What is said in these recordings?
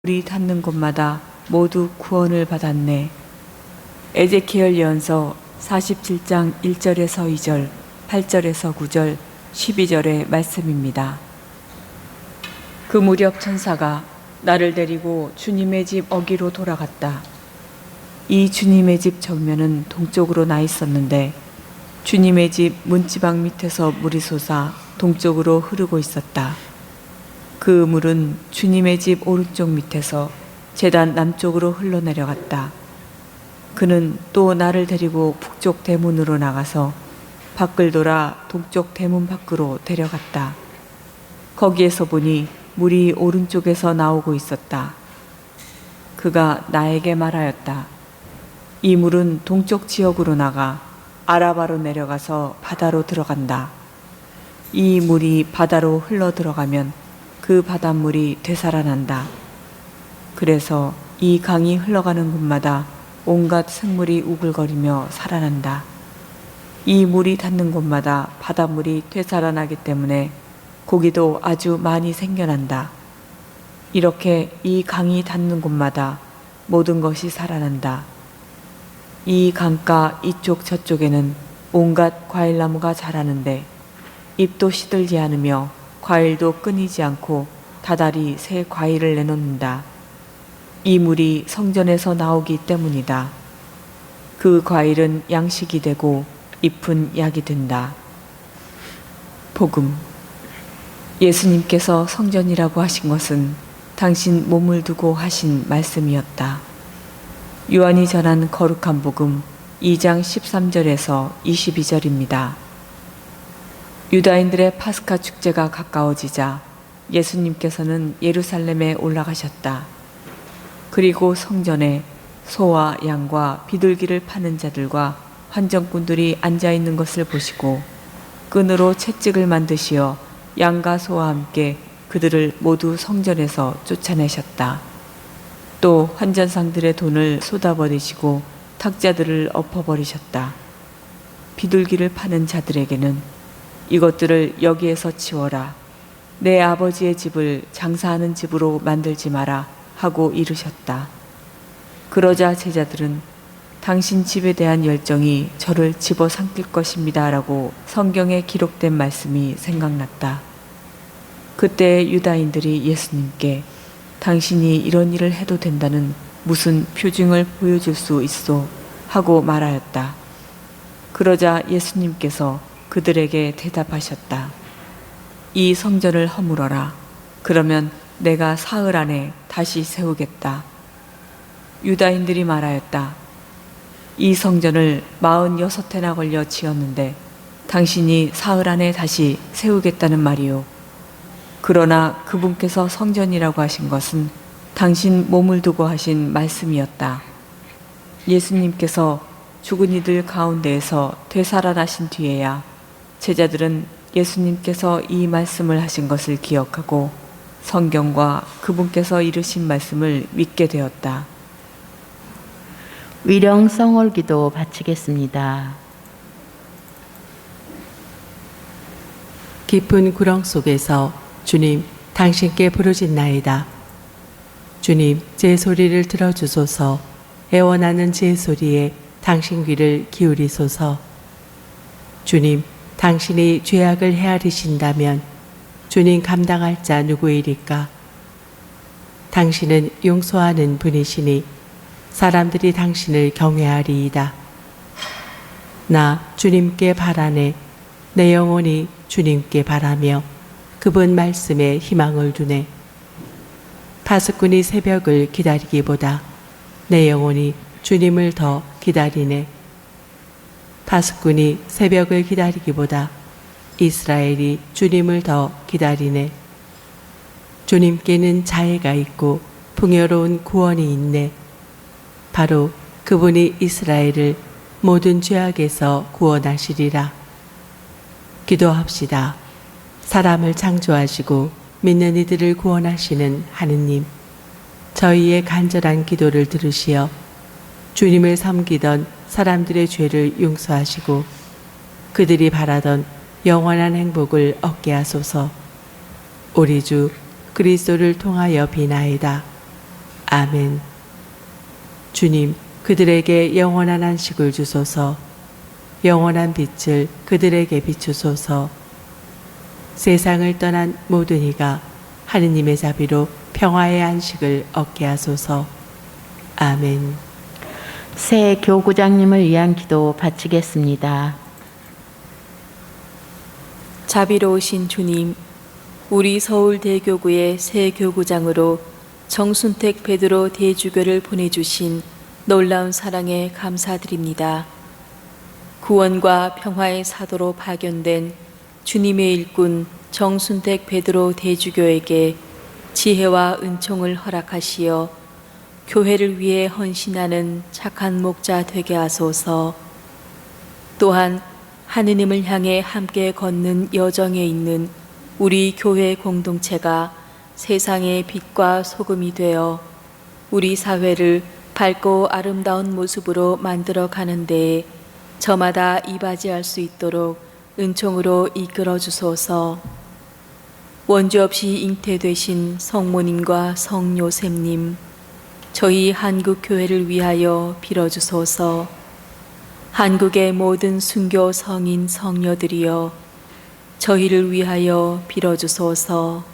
물이 닿는 곳마다 모두 구원을 받았네. 에제키엘 예언서 47장 1절에서 2절, 8절에서 9절, 12절의 말씀입니다. 그 무렵 천사가 나를 데리고 주님의 집 어기로 돌아갔다. 이 주님의 집 정면은 동쪽으로 나 있었는데 주님의 집 문지방 밑에서 물이 솟아 동쪽으로 흐르고 있었다. 그 물은 주님의 집 오른쪽 밑에서 제단 남쪽으로 흘러내려갔다. 그는 또 나를 데리고 북쪽 대문으로 나가서 밖을 돌아 동쪽 대문 밖으로 데려갔다. 거기에서 보니 물이 오른쪽에서 나오고 있었다. 그가 나에게 말하였다. 이 물은 동쪽 지역으로 나가 아라바로 내려가서 바다로 들어간다. 이 물이 바다로 흘러 들어가면 그 바닷물이 되살아난다. 그래서 이 강이 흘러가는 곳마다 온갖 생물이 우글거리며 살아난다. 이 물이 닿는 곳마다 바닷물이 되살아나기 때문에 고기도 아주 많이 생겨난다. 이렇게 이 강이 닿는 곳마다 모든 것이 살아난다. 이 강가 이쪽 저쪽에는 온갖 과일나무가 자라는데 잎도 시들지 않으며 과일도 끊이지 않고 다달이 새 과일을 내놓는다. 이 물이 성전에서 나오기 때문이다. 그 과일은 양식이 되고 잎은 약이 된다. 복음. 예수님께서 성전이라고 하신 것은 당신 몸을 두고 하신 말씀이었다. 요한이 전한 거룩한 복음 2장 13절에서 22절입니다. 유다인들의 파스카 축제가 가까워지자 예수님께서는 예루살렘에 올라가셨다. 그리고 성전에 소와 양과 비둘기를 파는 자들과 환전꾼들이 앉아있는 것을 보시고 끈으로 채찍을 만드시어 양과 소와 함께 그들을 모두 성전에서 쫓아내셨다. 또 환전상들의 돈을 쏟아버리시고 탁자들을 엎어버리셨다. 비둘기를 파는 자들에게는 이것들을 여기에서 치워라. 내 아버지의 집을 장사하는 집으로 만들지 마라 하고 이르셨다. 그러자 제자들은 당신 집에 대한 열정이 저를 집어삼킬 것입니다 라고 성경에 기록된 말씀이 생각났다. 그때 유다인들이 예수님께 당신이 이런 일을 해도 된다는 무슨 표징을 보여줄 수 있소 하고 말하였다. 그러자 예수님께서 그들에게 대답하셨다. 이 성전을 허물어라. 그러면 내가 사흘 안에 다시 세우겠다. 유다인들이 말하였다. 이 성전을 46해나 걸려 지었는데 당신이 사흘 안에 다시 세우겠다는 말이요. 그러나 그분께서 성전이라고 하신 것은 당신 몸을 두고 하신 말씀이었다. 예수님께서 죽은 이들 가운데에서 되살아나신 뒤에야 제자들은 예수님께서 이 말씀을 하신 것을 기억하고 성경과 그분께서 이르신 말씀을 믿게 되었다. 위령 성월기도 바치겠습니다. 깊은 구렁 속에서 주님, 당신께 부르짖나이다. 주님, 제 소리를 들어주소서. 애원하는 제 소리에 당신 귀를 기울이소서. 주님, 당신이 죄악을 헤아리신다면 주님 감당할 자 누구이리까? 당신은 용서하는 분이시니 사람들이 당신을 경외하리이다. 나 주님께 바라네. 내 영혼이 주님께 바라며 그분 말씀에 희망을 두네. 파수꾼이 새벽을 기다리기보다 내 영혼이 주님을 더 기다리네. 파수꾼이 새벽을 기다리기보다 이스라엘이 주님을 더 기다리네. 주님께는 자애가 있고 풍요로운 구원이 있네. 바로 그분이 이스라엘을 모든 죄악에서 구원하시리라. 기도합시다. 사람을 창조하시고 믿는 이들을 구원하시는 하느님, 저희의 간절한 기도를 들으시어 주님을 섬기던 사람들의 죄를 용서하시고 그들이 바라던 영원한 행복을 얻게 하소서. 우리 주 그리스도를 통하여 비나이다. 아멘. 주님, 그들에게 영원한 안식을 주소서. 영원한 빛을 그들에게 비추소서. 세상을 떠난 모든 이가 하느님의 자비로 평화의 안식을 얻게 하소서. 아멘. 새 교구장님을 위한 기도 바치겠습니다. 자비로우신 주님, 우리 서울대교구의 새 교구장으로 정순택 베드로 대주교를 보내주신 놀라운 사랑에 감사드립니다. 구원과 평화의 사도로 파견된 주님의 일꾼 정순택 베드로 대주교에게 지혜와 은총을 허락하시어 교회를 위해 헌신하는 착한 목자 되게 하소서. 또한 하느님을 향해 함께 걷는 여정에 있는 우리 교회 공동체가 세상의 빛과 소금이 되어 우리 사회를 밝고 아름다운 모습으로 만들어 가는 데에 저마다 이바지할 수 있도록 은총으로 이끌어 주소서. 원죄 없이 잉태되신 성모님과 성요셉님, 저희 한국 교회를 위하여 빌어주소서. 한국의 모든 순교 성인 성녀들이여 저희를 위하여 빌어주소서.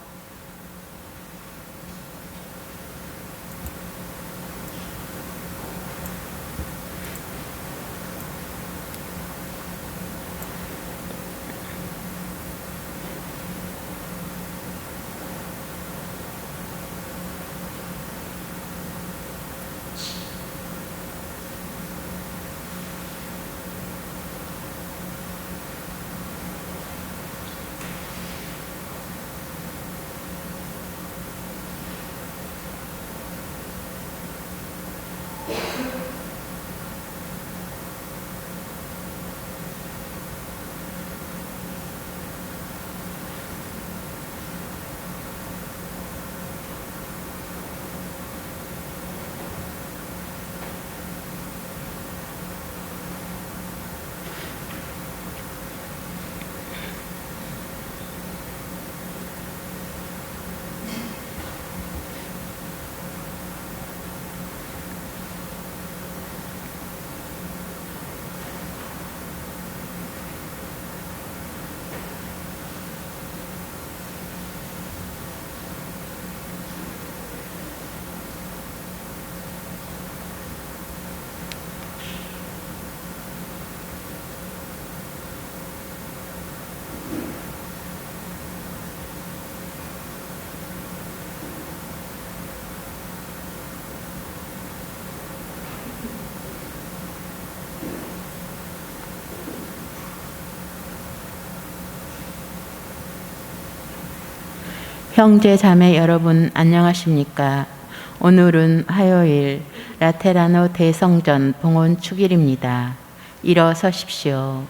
형제 자매 여러분 안녕하십니까? 오늘은 화요일 라테라노 대성전 봉헌 축일입니다. 일어서십시오.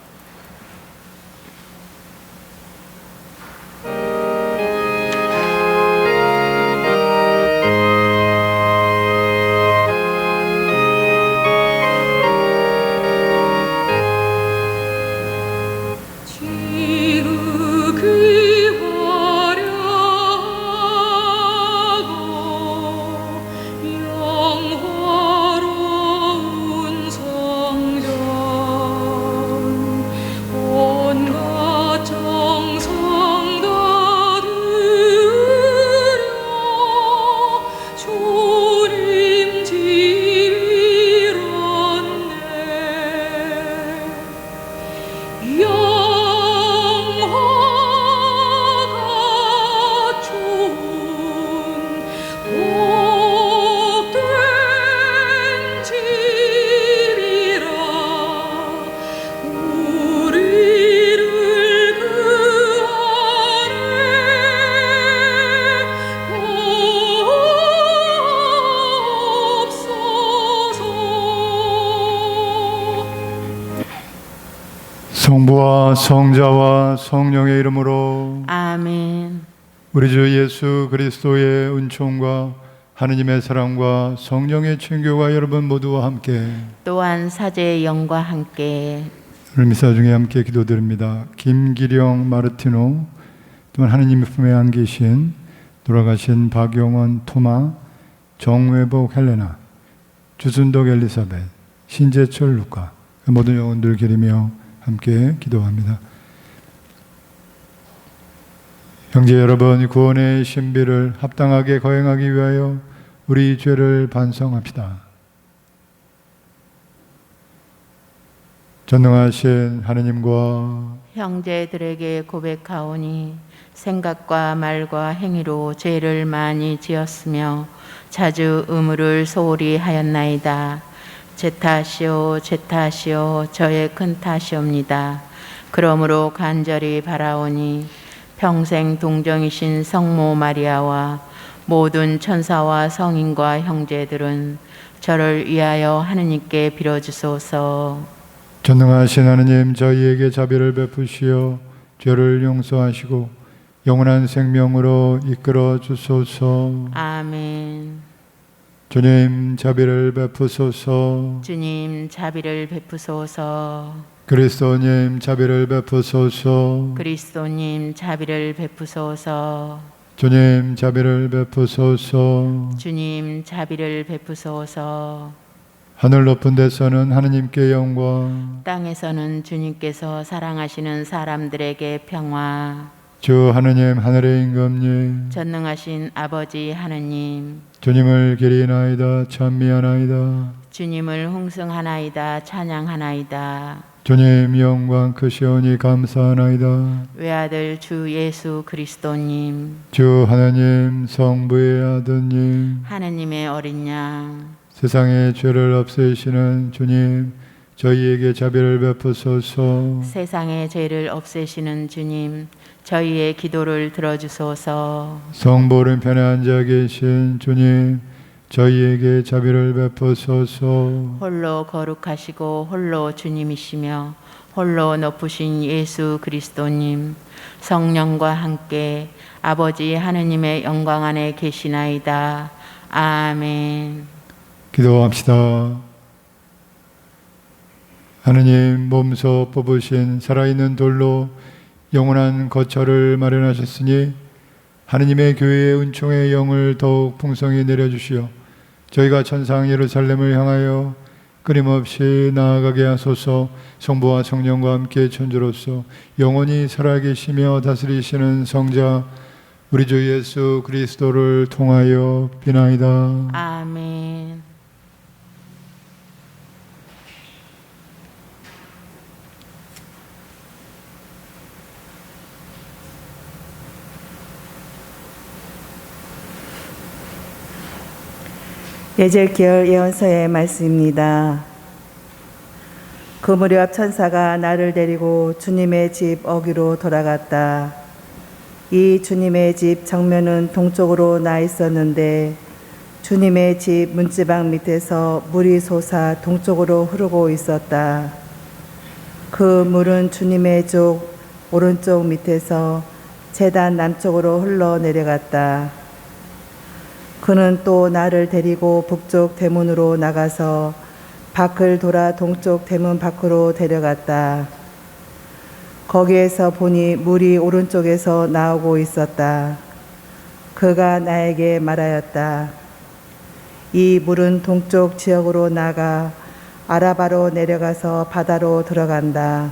성부와 성자와 성령의 이름으로 아멘. 우리 주 예수 그리스도의 은총과 하느님의 사랑과 성령의 친교가 여러분 모두와 함께 또한 사제의 영과 함께 오늘 미사 중에 함께 기도드립니다. 김기령 마르티노, 또한 하느님의 품에 안기신 돌아가신 박용원 토마, 정회복 헬레나, 주순덕 엘리사벳, 신재철 루카, 모든 영혼들 기리며 함께 기도합니다. 형제 여러분, 구원의 신비를 합당하게 거행하기 위하여 우리 죄를 반성합시다. 전능하신 하느님과 형제들에게 고백하오니 생각과 말과 행위로 죄를 많이 지었으며 자주 의무를 소홀히 하였나이다. 제 탓이요 제 탓이요 저의 큰 탓이옵니다. 그러므로 간절히 바라오니 평생 동정이신 성모 마리아와 모든 천사와 성인과 형제들은 저를 위하여 하느님께 빌어주소서. 전능하신 하느님, 저희에게 자비를 베푸시어 죄를 용서하시고 영원한 생명으로 이끌어 주소서. 아멘. 주님, 자비를 베푸소서. 주님 자비를 베푸소서. 그리스도님, 자비를 베푸소서. 그리스도님 자비를 베푸소서. 주님, 자비를 베푸소서. 주님 자비를 베푸소서. 하늘 높은 데서는 하느님께 영광, 땅에서는 주님께서 사랑하시는 사람들에게 평화. 주 하느님 하늘의 임금님, 전능하신 아버지 하느님, 주님을 기리나이다 찬미하나이다. 주님을 홍성하나이다 찬양하나이다. 주님 영광 크시오니 감사하나이다. 외아들 주 예수 그리스도님, 주 하나님 성부의 아드님, 하느님의 어린 양, 세상의 죄를 없애시는 주님, 저희에게 자비를 베푸소서. 세상의 죄를 없애시는 주님, 저희의 기도를 들어주소서. 성부 오른편에 앉아 계신 주님, 저희에게 자비를 베푸소서. 홀로 거룩하시고 홀로 주님이시며 홀로 높으신 예수 그리스도님, 성령과 함께 아버지 하느님의 영광 안에 계시나이다. 아멘. 기도합시다. 하느님, 몸소 뽑으신 살아있는 돌로 영원한 거처를 마련하셨으니 하느님의 교회의 은총의 영을 더욱 풍성히 내려주시어 저희가 천상 예루살렘을 향하여 끊임없이 나아가게 하소서. 성부와 성령과 함께 천주로서 영원히 살아계시며 다스리시는 성자 우리 주 예수 그리스도를 통하여 비나이다. 아멘. 예절기열 예언서의 말씀입니다. 그 무렵 천사가 나를 데리고 주님의 집 어귀로 돌아갔다. 이 주님의 집 정면은 동쪽으로 나 있었는데 주님의 집 문지방 밑에서 물이 솟아 동쪽으로 흐르고 있었다. 그 물은 주님의 쪽 오른쪽 밑에서 제단 남쪽으로 흘러 내려갔다. 그는 또 나를 데리고 북쪽 대문으로 나가서 밖을 돌아 동쪽 대문 밖으로 데려갔다. 거기에서 보니 물이 오른쪽에서 나오고 있었다. 그가 나에게 말하였다. 이 물은 동쪽 지역으로 나가 아라바로 내려가서 바다로 들어간다.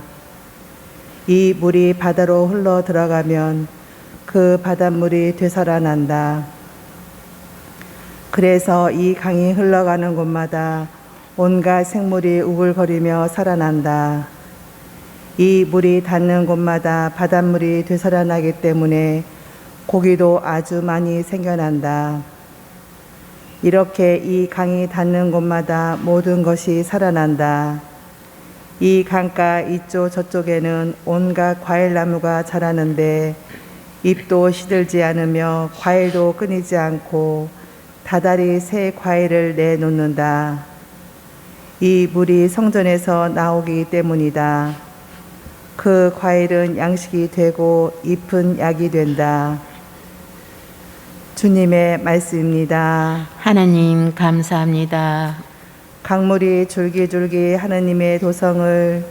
이 물이 바다로 흘러 들어가면 그 바닷물이 되살아난다. 그래서 이 강이 흘러가는 곳마다 온갖 생물이 우글거리며 살아난다. 이 물이 닿는 곳마다 바닷물이 되살아나기 때문에 고기도 아주 많이 생겨난다. 이렇게 이 강이 닿는 곳마다 모든 것이 살아난다. 이 강가 이쪽 저쪽에는 온갖 과일나무가 자라는데 잎도 시들지 않으며 과일도 끊이지 않고 다달이 새 과일을 내놓는다. 이 물이 성전에서 나오기 때문이다. 그 과일은 양식이 되고 잎은 약이 된다. 주님의 말씀입니다. 하나님 감사합니다. 강물이 줄기줄기 하느님의 도성을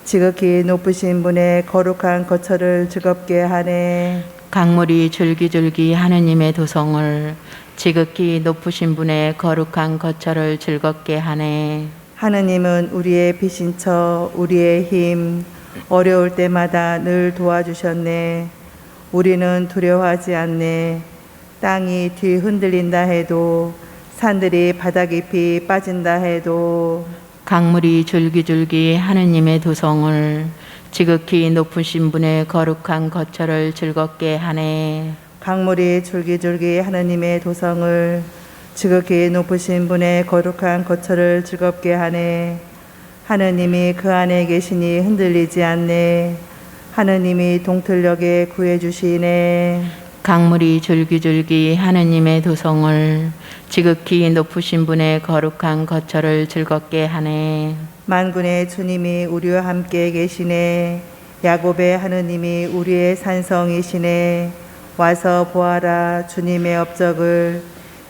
지극히 높으신 분의 거룩한 거처를 즐겁게 하네. 강물이 줄기줄기 하느님의 도성을 지극히 높으신 분의 거룩한 거처를 즐겁게 하네. 하느님은 우리의 비신처, 우리의 힘, 어려울 때마다 늘 도와주셨네. 우리는 두려워하지 않네. 땅이 뒤 흔들린다 해도, 산들이 바다 깊이 빠진다 해도, 강물이 줄기줄기 하느님의 도성을 지극히 높으신 분의 거룩한 거처를 즐겁게 하네. 강물이 줄기줄기 하느님의 도성을 지극히 높으신 분의 거룩한 거처를 즐겁게 하네. 하느님이 그 안에 계시니 흔들리지 않네. 하느님이 동틀녘에 구해주시네. 강물이 줄기줄기 하느님의 도성을 지극히 높으신 분의 거룩한 거처를 즐겁게 하네. 만군의 주님이 우리와 함께 계시네. 야곱의 하느님이 우리의 산성이시네. 와서 보아라 주님의 업적을,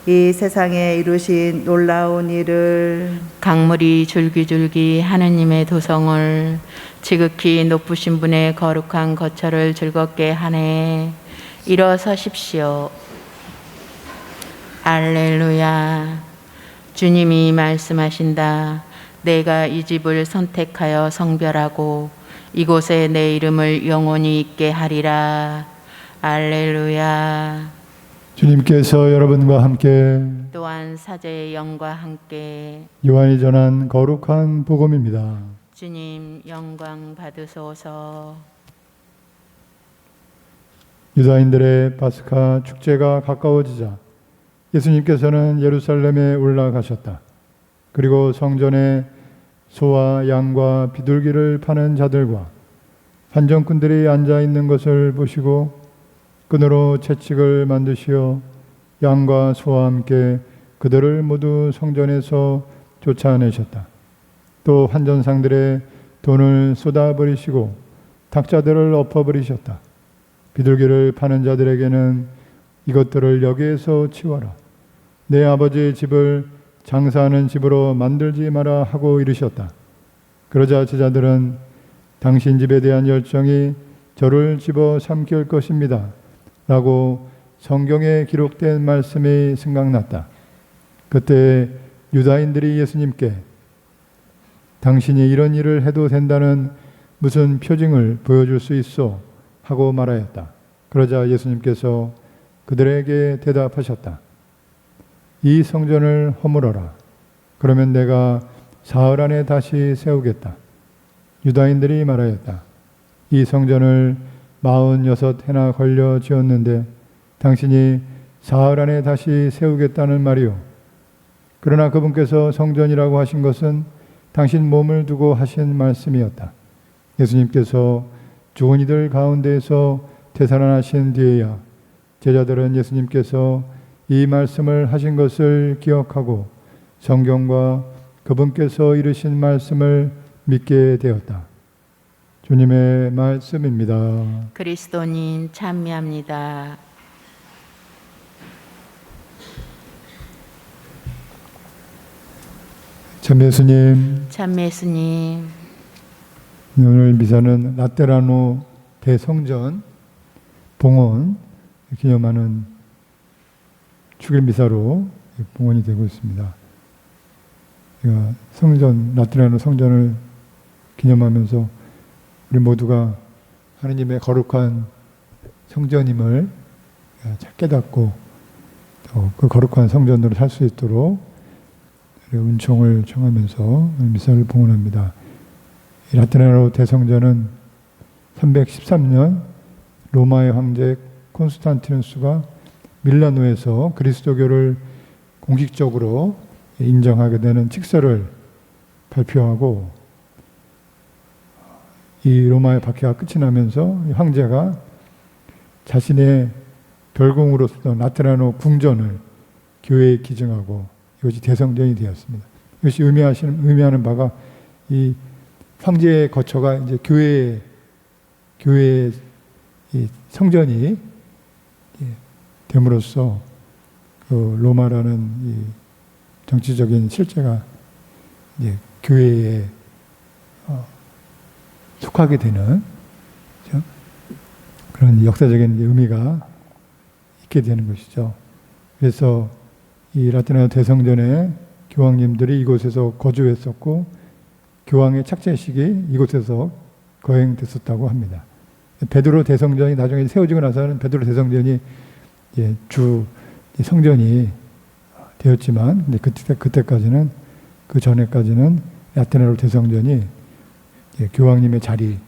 이 세상에 이루신 놀라운 일을. 강물이 줄기줄기 하느님의 도성을 지극히 높으신 분의 거룩한 거처를 즐겁게 하네. 일어서십시오. 알렐루야. 주님이 말씀하신다. 내가 이 집을 선택하여 성별하고 이곳에 내 이름을 영원히 있게 하리라. 알렐루야. 주님께서 여러분과 함께 또한 사제의 영과 함께 요한이 전한 거룩한 복음입니다. 주님 영광 받으소서. 유다인들의 파스카 축제가 가까워지자 예수님께서는 예루살렘에 올라가셨다. 그리고 성전에 소와 양과 비둘기를 파는 자들과 환전꾼들이 앉아 있는 것을 보시고 끈으로 채찍을 만드시어 양과 소와 함께 그들을 모두 성전에서 쫓아내셨다. 또 환전상들의 돈을 쏟아버리시고 탁자들을 엎어버리셨다. 비둘기를 파는 자들에게는 이것들을 여기에서 치워라. 내 아버지의 집을 장사하는 집으로 만들지 마라 하고 이르셨다. 그러자 제자들은 당신 집에 대한 열정이 저를 집어 삼킬 것입니다 라고 성경에 기록된 말씀이 생각났다. 그때 유다인들이 예수님께 당신이 이런 일을 해도 된다는 무슨 표징을 보여줄 수 있어 하고 말하였다. 그러자 예수님께서 그들에게 대답하셨다. 이 성전을 허물어라. 그러면 내가 사흘 안에 다시 세우겠다. 유다인들이 말하였다. 이 성전을 46해나 걸려 지었는데 당신이 사흘 안에 다시 세우겠다는 말이오. 그러나 그분께서 성전이라고 하신 것은 당신 몸을 두고 하신 말씀이었다. 예수님께서 죽은 이들 가운데에서 되살아나신 뒤에야 제자들은 예수님께서 이 말씀을 하신 것을 기억하고 성경과 그분께서 이르신 말씀을 믿게 되었다. 주님의 말씀입니다. 그리스도님 찬미합니다. 참 예수님, 참미 예수님. 오늘 미사는 라테라노 대성전 봉헌 기념하는 축일 미사로 봉헌이 되고 있습니다. 제가 라테라노 성전을 기념하면서 우리 모두가 하느님의 거룩한 성전임을 잘 깨닫고 또 그 거룩한 성전으로 살 수 있도록 은총을 청하면서 미사를 봉헌합니다. 라테라노 대성전은 313년 로마의 황제 콘스탄티누스가 밀라노에서 그리스도교를 공식적으로 인정하게 되는 칙서를 발표하고 이 로마의 박해가 끝이 나면서 황제가 자신의 별궁으로서 라테라노 궁전을 교회에 기증하고 이것이 대성전이 되었습니다. 이것이 의미하는 바가 이 황제의 거처가 이제 교회의 이 성전이 됨으로써 그 로마라는 이 정치적인 실제가 이제 교회에 속하게 되는 그렇죠? 그런 역사적인 의미가 있게 되는 것이죠. 그래서 이 라테나 대성전에 교황님들이 이곳에서 거주했었고 교황의 착제식이 이곳에서 거행됐었다고 합니다. 베드로 대성전이 나중에 세워지고 나서는 베드로 대성전이 주 성전이 되었지만 그때까지는 그 전에까지는 라테나로 대성전이 교황님의 자리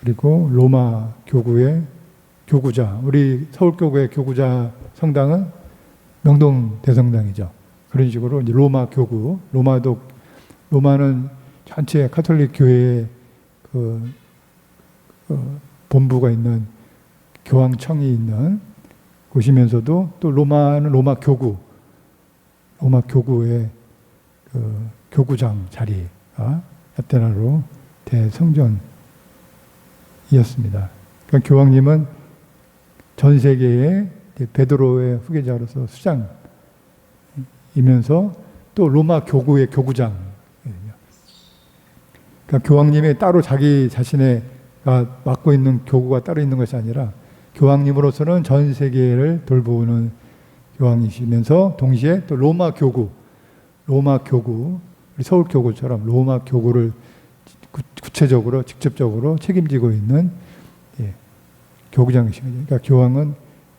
그리고 로마 교구의 교구자 우리 서울교구의 교구자 성당은 명동 대성당이죠. 그런 식으로 이제 로마 교구 로마는 전체 카톨릭 교회의 본부가 있는 교황청이 있는 곳이면서도 또 로마는 로마 교구의 교구장 자리가 라테나로 대성전이었습니다. 그러니까 교황님은 전 세계의 베드로의 후계자로서 수장이면서 또 로마 교구의 교구장. 그러니까 교황님이 따로 자기 자신가 맡고 있는 교구가 따로 있는 것이 아니라 교황님으로서는 전 세계를 돌보는 교황이시면서 동시에 또 로마 교구, 우리 서울 교구처럼 로마 교구를 구체적으로 직접적으로 책임지고 있는 교구장이신 거죠. 그러니까 교황은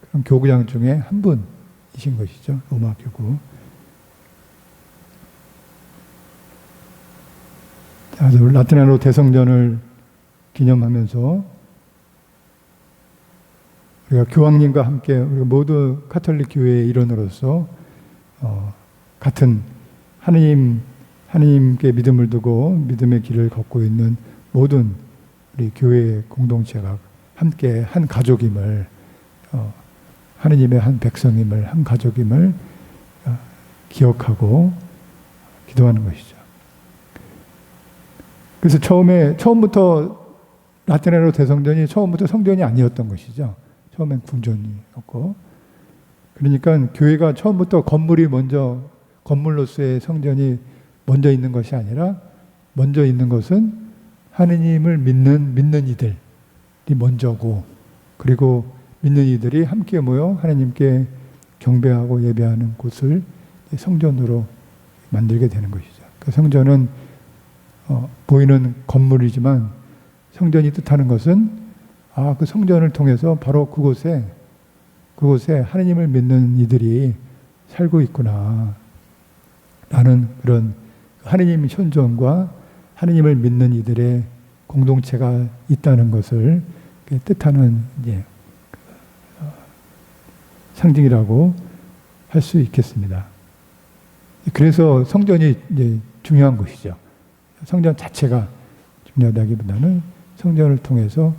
그런 교구장 중에 한 분이신 것이죠. 로마 교구. 라테나로 대성전을 기념하면서 우리가 교황님과 함께 우리가 모두 카톨릭 교회의 일원으로서 같은 하나님께 믿음을 두고 믿음의 길을 걷고 있는 모든 우리 교회의 공동체가 함께 한 가족임을 하느님의 한 백성임을 한 가족임을 기억하고 기도하는 것이죠. 그래서 처음부터 라테나로 대성전이 처음부터 성전이 아니었던 것이죠. 처음엔 궁전이었고, 그러니까 교회가 처음부터 건물로서의 성전이 먼저 있는 것이 아니라 먼저 있는 것은 하느님을 믿는 이들이 먼저고, 그리고 믿는 이들이 함께 모여 하나님께 경배하고 예배하는 곳을 성전으로 만들게 되는 것이죠. 그 성전은 보이는 건물이지만 성전이 뜻하는 것은 그 성전을 통해서 바로 그곳에 하나님을 믿는 이들이 살고 있구나 라는 그런 하나님 현존과 하나님을 믿는 이들의 공동체가 있다는 것을 뜻하는 상징이라고 할 수 있겠습니다. 그래서 성전이 중요한 것이죠. 성전 자체가 중요하다기보다는 성전을 통해서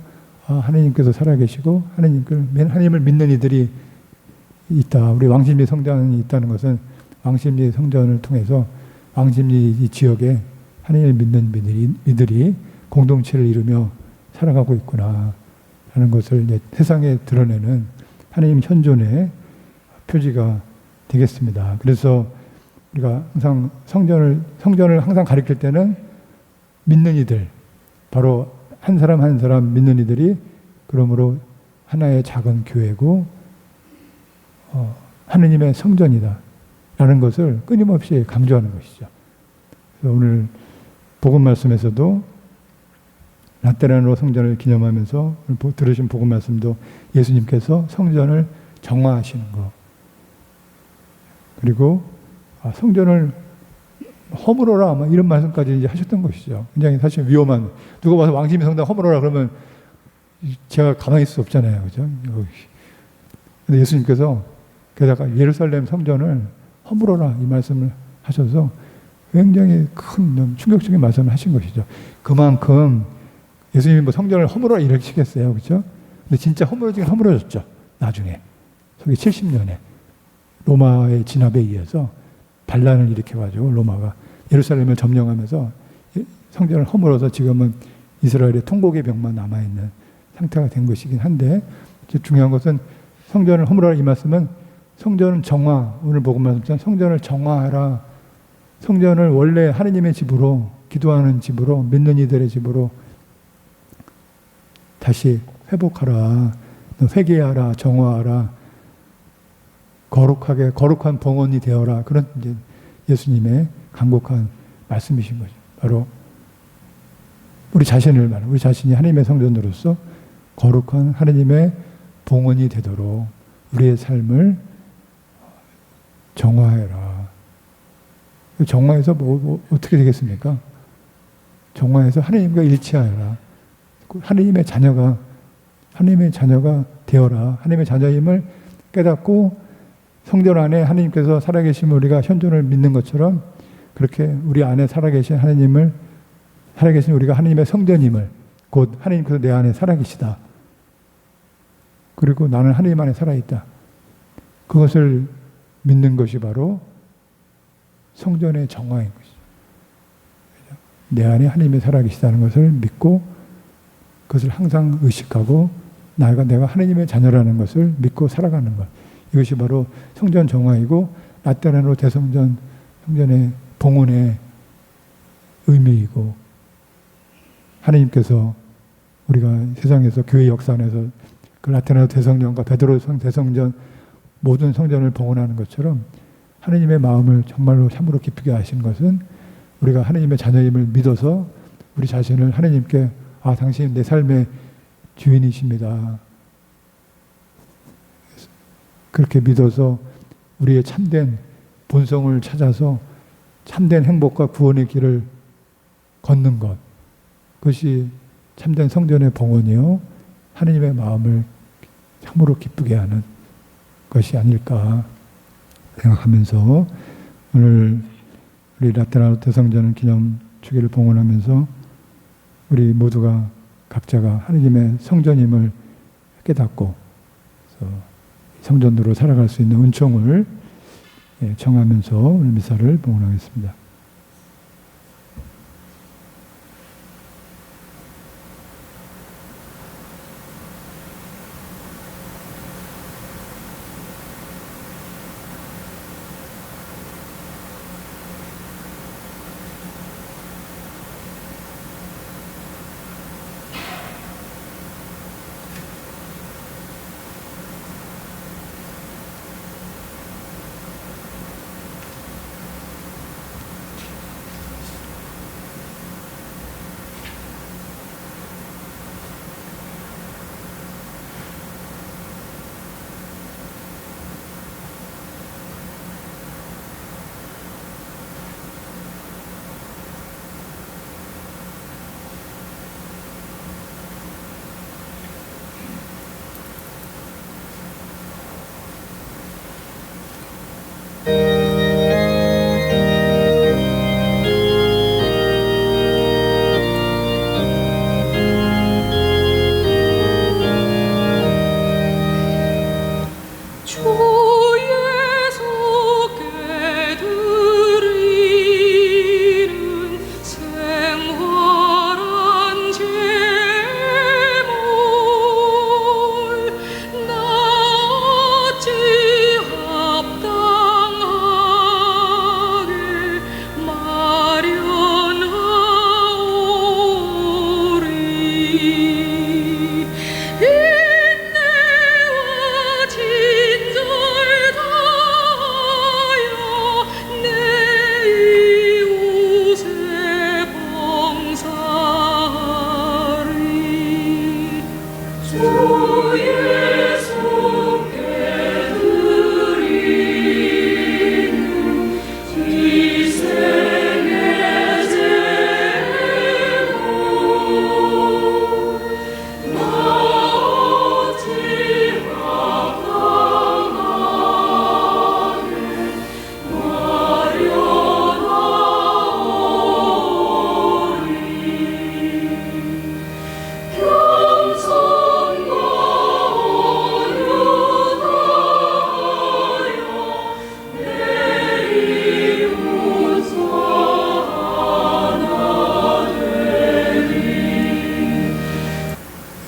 하나님께서 살아계시고 하나님을 믿는 이들이 있다. 우리 왕십리 성전이 있다는 것은 왕십리 성전을 통해서 왕십리 이 지역에 하나님을 믿는 이들이 공동체를 이루며 살아가고 있구나 라는 것을 세상에 드러내는 하나님 현존의 표지가 되겠습니다. 그래서 우리가 항상 성전을 항상 가리킬 때는 믿는 이들, 바로 한 사람 한 사람 믿는 이들이 그러므로 하나의 작은 교회고 하느님의 성전이다 라는 것을 끊임없이 강조하는 것이죠. 그래서 오늘 복음 말씀에서도 라테나로 성전을 기념하면서 들으신 복음 말씀도 예수님께서 성전을 정화하시는 것, 그리고 성전을 허물어라 이런 말씀까지 이제 하셨던 것이죠. 굉장히 사실 위험한, 누가 와서 왕십리 성당 허물어라 그러면 제가 가만히 있을 수 없잖아요, 그죠? 근데 예수님께서 게다가 예루살렘 성전을 허물어라 이 말씀을 하셔서 굉장히 큰 충격적인 말씀을 하신 것이죠. 그만큼 예수님이 성전을 허물어라 이렇게 시켰어요, 그렇죠? 근데 진짜 허물어지긴 허물어졌죠. 나중에 서기 70년에 로마의 진압에 의해서 반란을 일으켜가지고 로마가 예루살렘을 점령하면서 성전을 허물어서 지금은 이스라엘의 통곡의 벽만 남아있는 상태가 된 것이긴 한데, 중요한 것은 성전을 허물어라 이 말씀은 성전은 정화, 오늘 복음 말씀처럼 성전을 정화하라, 성전을 원래 하느님의 집으로, 기도하는 집으로, 믿는 이들의 집으로 다시 회복하라, 회개하라, 정화하라, 거룩한 봉헌이 되어라. 그런 이제 예수님의 간곡한 말씀이신 거죠. 바로 우리 자신이 하나님의 성전으로서 거룩한 하나님의 봉헌이 되도록 우리의 삶을 정화해라. 정화해서 어떻게 되겠습니까? 정화해서 하나님과 일치하여라. 하나님의 자녀가 되어라. 하나님의 자녀임을 깨닫고 성전 안에 하나님께서 살아계심을 우리가 현존을 믿는 것처럼 그렇게 우리 안에 살아계신 우리가 하나님의 성전임을, 곧 하나님께서 내 안에 살아계시다. 그리고 나는 하나님 안에 살아있다. 그것을 믿는 것이 바로 성전의 정화인 것이죠. 내 안에 하나님이 살아계시다는 것을 믿고 그것을 항상 의식하고 내가 하나님의 자녀라는 것을 믿고 살아가는 것. 이것이 바로 성전 정화이고 라테란으로 성전의 봉헌의 의미이고, 하나님께서 우리가 세상에서 교회 역사 안에서 그 라테란 대성전과 베드로 대성전 모든 성전을 봉헌하는 것처럼 하나님의 마음을 정말로 참으로 깊게 아신 것은 우리가 하나님의 자녀임을 믿어서 우리 자신을 하나님께 당신이 내 삶의 주인이십니다. 그렇게 믿어서 우리의 참된 본성을 찾아서 참된 행복과 구원의 길을 걷는 것, 그것이 참된 성전의 봉헌이요 하나님의 마음을 참으로 기쁘게 하는 것이 아닐까 생각하면서 오늘 우리 라테란 대성전 기념 주기를 봉헌하면서 우리 모두가 각자가 하나님의 성전임을 깨닫고 성전으로 살아갈 수 있는 은총을 청하면서 오늘 미사를 봉헌하겠습니다.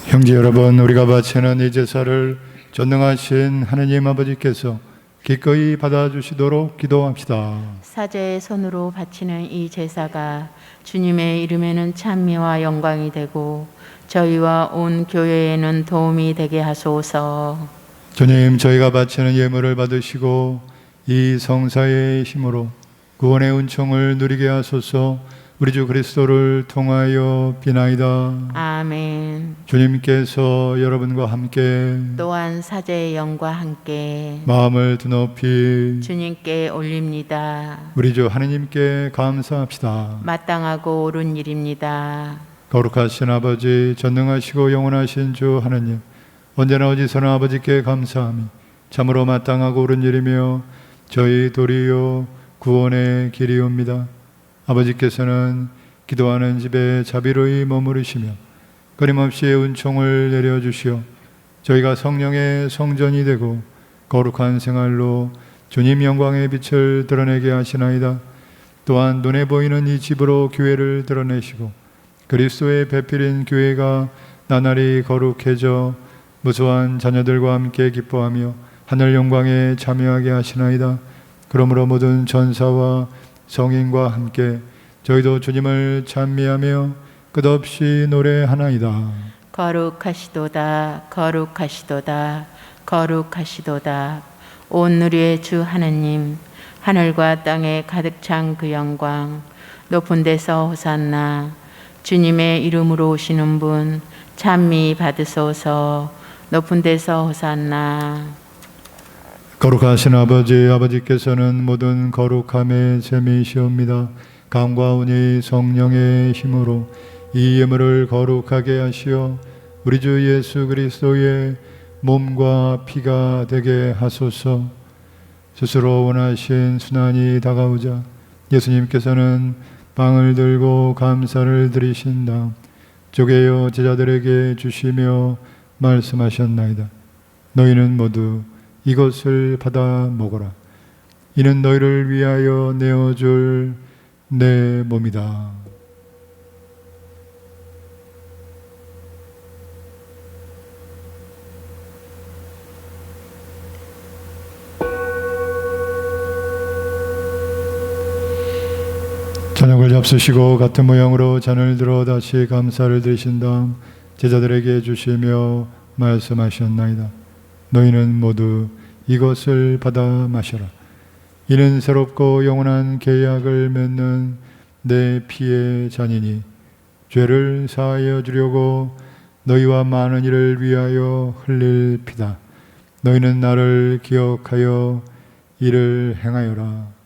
형제 여러분, 우리가 바치는 이 제사를 전능하신 하느님 아버지께서 기꺼이 받아주시도록 기도합시다. 사제의 손으로 바치는 이 제사가 주님의 이름에는 찬미와 영광이 되고 저희와 온 교회에는 도움이 되게 하소서. 주님, 저희가 바치는 예물을 받으시고 이 성사의 힘으로 구원의 은총을 누리게 하소서. 우리 주 그리스도를 통하여 비나이다. 아멘. 주님께서 여러분과 함께 또한 사제의 영과 함께 마음을 드높이 주님께 올립니다. 우리 주 하느님께 감사합시다. 마땅하고 옳은 일입니다. 거룩하신 아버지, 전능하시고 영원하신 주 하느님, 언제나 어디서나 아버지께 감사함이 참으로 마땅하고 옳은 일이며 저희 도리요 구원의 길이옵니다. 아버지께서는 기도하는 집에 자비로이 머무르시며 끊임없이 은총을 내려주시어 저희가 성령의 성전이 되고 거룩한 생활로 주님 영광의 빛을 드러내게 하시나이다. 또한 눈에 보이는 이 집으로 교회를 드러내시고 그리스도의 배필인 교회가 나날이 거룩해져 무수한 자녀들과 함께 기뻐하며 하늘 영광에 참여하게 하시나이다. 그러므로 모든 전사와 성인과 함께 저희도 주님을 찬미하며 끝없이 노래하나이다. 거룩하시도다, 거룩하시도다, 거룩하시도다. 온 누리의 주 하느님, 하늘과 땅에 가득 찬 그 영광, 높은 데서 호산나. 주님의 이름으로 오시는 분 찬미 받으소서. 높은 데서 호산나. 거룩하신 아버지, 아버지께서는 모든 거룩함의 셈이시옵니다. 감과 온이 성령의 힘으로 이 예물을 거룩하게 하시어 우리 주 예수 그리스도의 몸과 피가 되게 하소서. 스스로 원하신 순환이 다가오자 예수님께서는 빵을 들고 감사를 드리신 다음 쪼개어 제자들에게 주시며 말씀하셨나이다. 너희는 모두 이것을 받아 먹어라. 이는 너희를 위하여 내어줄 내 몸이다. 저녁을 잡수시고 같은 모양으로 잔을 들어 다시 감사를 드리신 다음 제자들에게 주시며 말씀하셨나이다. 너희는 모두 이것을 받아 마셔라. 이는 새롭고 영원한 계약을 맺는 내 피의 잔이니 죄를 사하여 주려고 너희와 많은 이를 위하여 흘릴 피다. 너희는 나를 기억하여 이를 행하여라.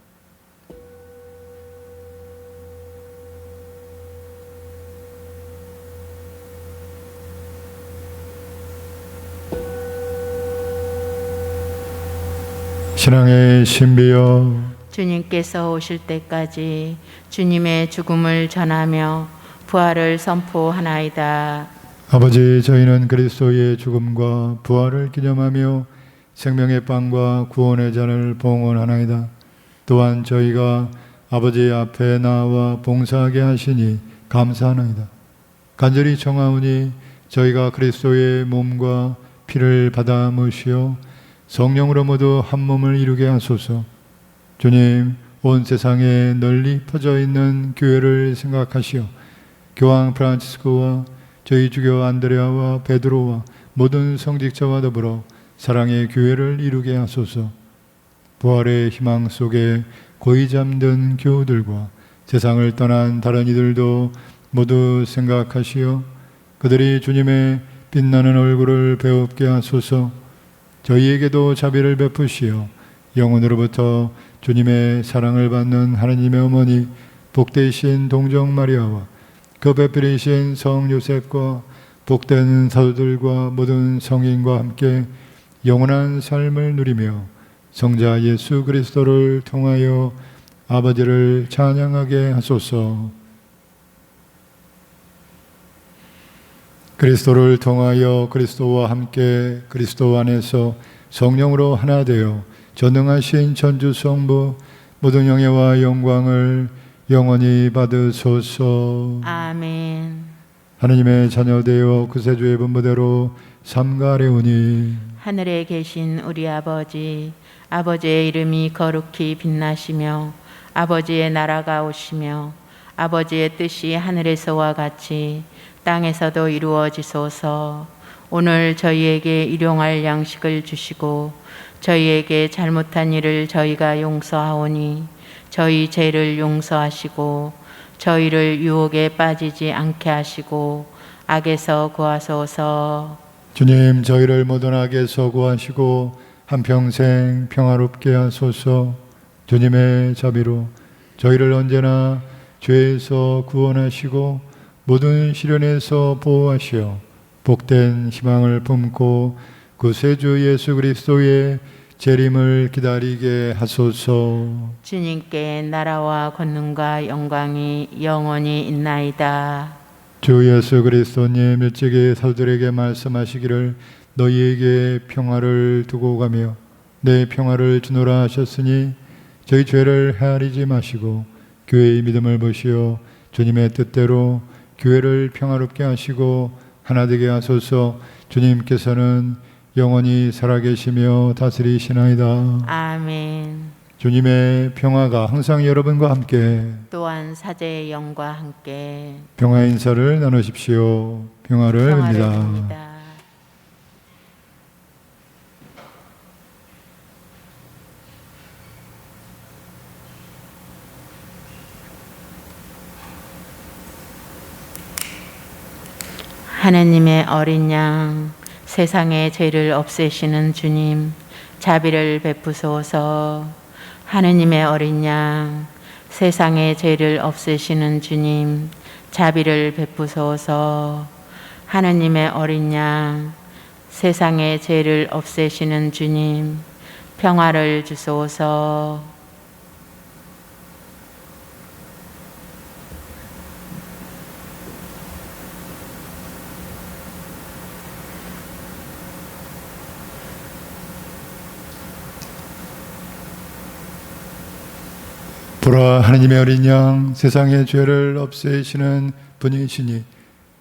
신앙의 신비여, 주님께서 오실 때까지 주님의 죽음을 전하며 부활을 선포하나이다. 아버지, 저희는 그리스도의 죽음과 부활을 기념하며 생명의 빵과 구원의 잔을 봉헌하나이다. 또한 저희가 아버지 앞에 나와 봉사하게 하시니 감사하나이다. 간절히 청하오니 저희가 그리스도의 몸과 피를 받아 모시어 성령으로 모두 한 몸을 이루게 하소서. 주님, 온 세상에 널리 퍼져 있는 교회를 생각하시어 교황 프란치스코와 저희 주교 안드레아와 베드로와 모든 성직자와 더불어 사랑의 교회를 이루게 하소서. 부활의 희망 속에 고이 잠든 교우들과 세상을 떠난 다른 이들도 모두 생각하시어 그들이 주님의 빛나는 얼굴을 배웁게 하소서. 저희에게도 자비를 베푸시어 영혼으로부터 주님의 사랑을 받는 하나님의 어머니 복되신 동정 마리아와 그 배필이신 성 요셉과 복된 사도들과 모든 성인과 함께 영원한 삶을 누리며 성자 예수 그리스도를 통하여 아버지를 찬양하게 하소서. 그리스도를 통하여 그리스도와 함께 그리스도 안에서 성령으로 하나 되어 전능하신 천주성부 모든 영예와 영광을 영원히 받으소서. 아멘. 하느님의 자녀되어 구세주의 분부대로 삼가래오니 하늘에 계신 우리 아버지, 아버지의 이름이 거룩히 빛나시며 아버지의 나라가 오시며 아버지의 뜻이 하늘에서와 같이 땅에서도 이루어지소서. 오늘 저희에게 일용할 양식을 주시고 저희에게 잘못한 일을 저희가 용서하오니 저희 죄를 용서하시고 저희를 유혹에 빠지지 않게 하시고 악에서 구하소서. 주님, 저희를 모든 악에서 구하시고 한평생 평화롭게 하소서. 주님의 자비로 저희를 언제나 죄에서 구원하시고 모든 시련에서 보호하시어 복된 희망을 품고 구세주 예수 그리스도의 재림을 기다리게 하소서. 주님께 나라와 권능과 영광이 영원히 있나이다. 주 예수 그리스도님 일찍이 사도들에게 말씀하시기를 너희에게 평화를 두고 가며 내 평화를 주노라 하셨으니 저희 죄를 헤아리지 마시고 교회의 믿음을 보시어 주님의 뜻대로 교회를 평화롭게 하시고 하나 되게 하소서. 주님께서는 영원히 살아계시며 다스리시나이다. 아멘. 주님의 평화가 항상 여러분과 함께 또한 사제의 영과 함께 평화 인사를 나누십시오. 평화를 평화를 빕니다. 빕니다. 하느님의 어린 양, 세상의 죄를 없애시는 주님, 자비를 베푸소서. 하느님의 어린 양, 세상의 죄를 없애시는 주님, 자비를 베푸소서. 하느님의 어린 양, 세상의 죄를 없애시는 주님, 평화를 주소서. 보라, 하느님의 어린 양, 세상의 죄를 없애시는 분이시니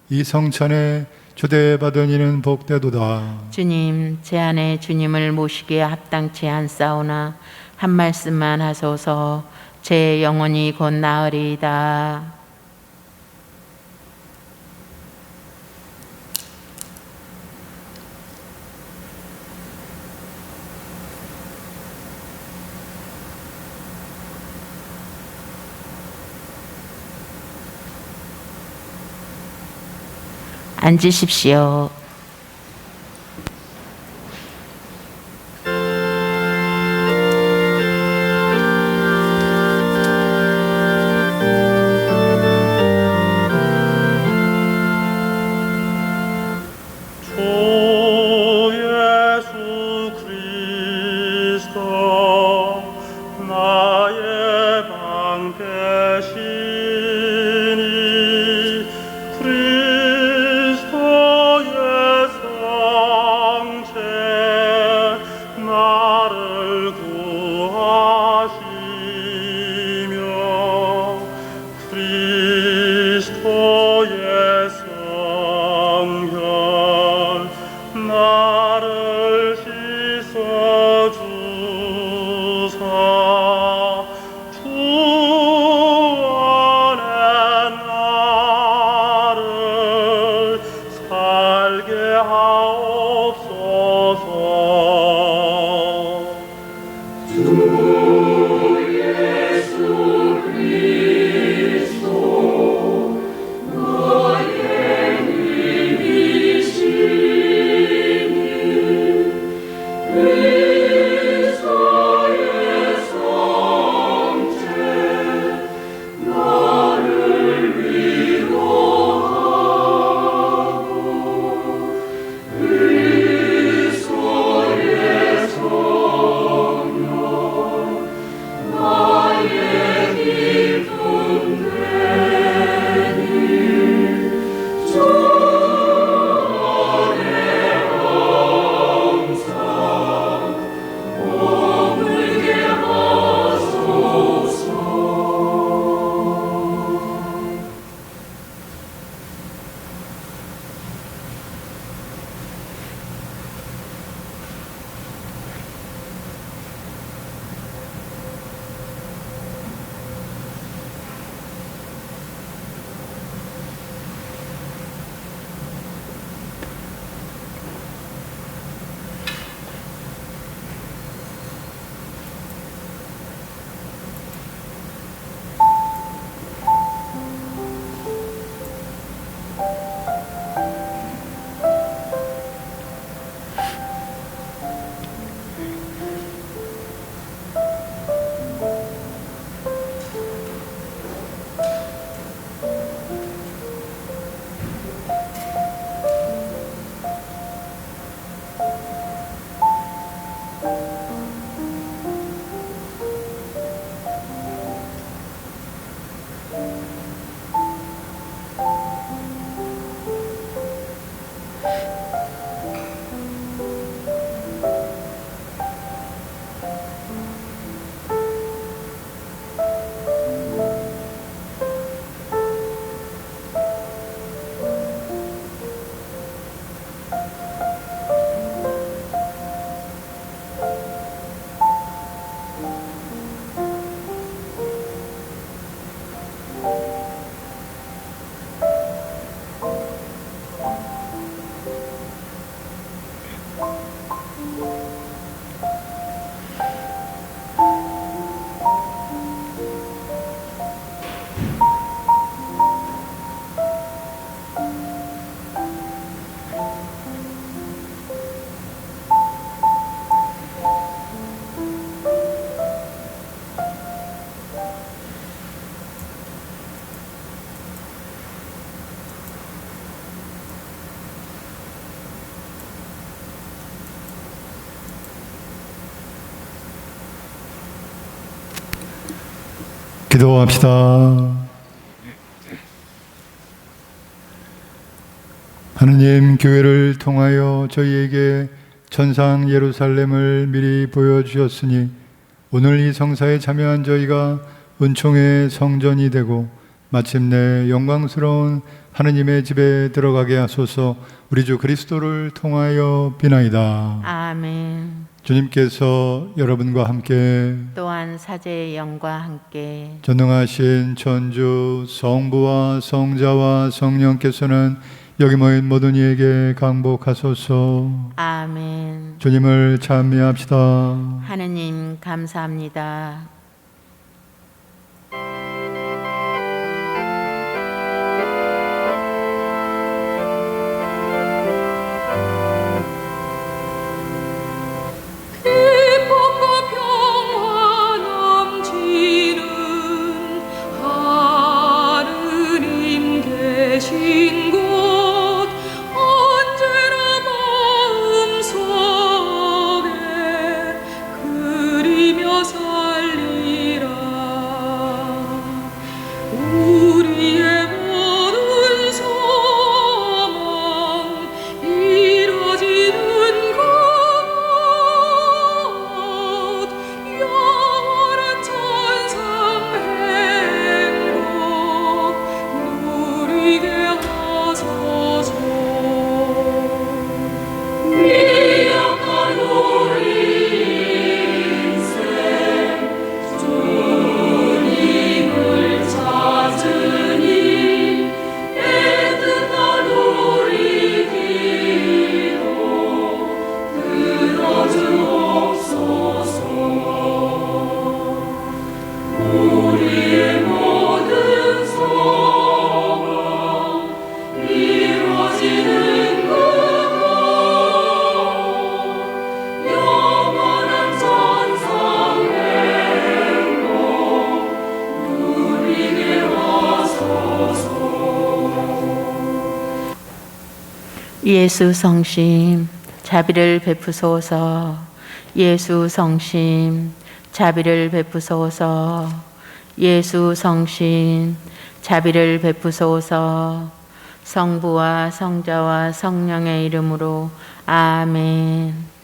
이 성찬에 초대받은 이는 복되도다. 주님, 제 안에 주님을 모시기에 합당치 않사오나 한 말씀만 하소서. 제 영혼이 곧 나으리이다. 앉으십시오. 주와 기도합시다. 하느님, 교회를 통하여 저희에게 천상 예루살렘을 미리 보여주셨으니 오늘 이 성사에 참여한 저희가 은총의 성전이 되고 마침내 영광스러운 하느님의 집에 들어가게 하소서. 우리 주 그리스도를 통하여 비나이다. 아멘. 주님께서 여러분과 함께 또한 사제의 영과 함께 전능하신 천주 성부와 성자와 성령께서는 여기 모인 모든 이에게 강복하소서. 아멘. 주님을 찬미합시다. 하느님 감사합니다. 예수 성심 자비를 베푸소서. 예수 성심 자비를 베푸소서. 예수 성심 자비를 베푸소서. 성부와 성자와 성령의 이름으로 아멘.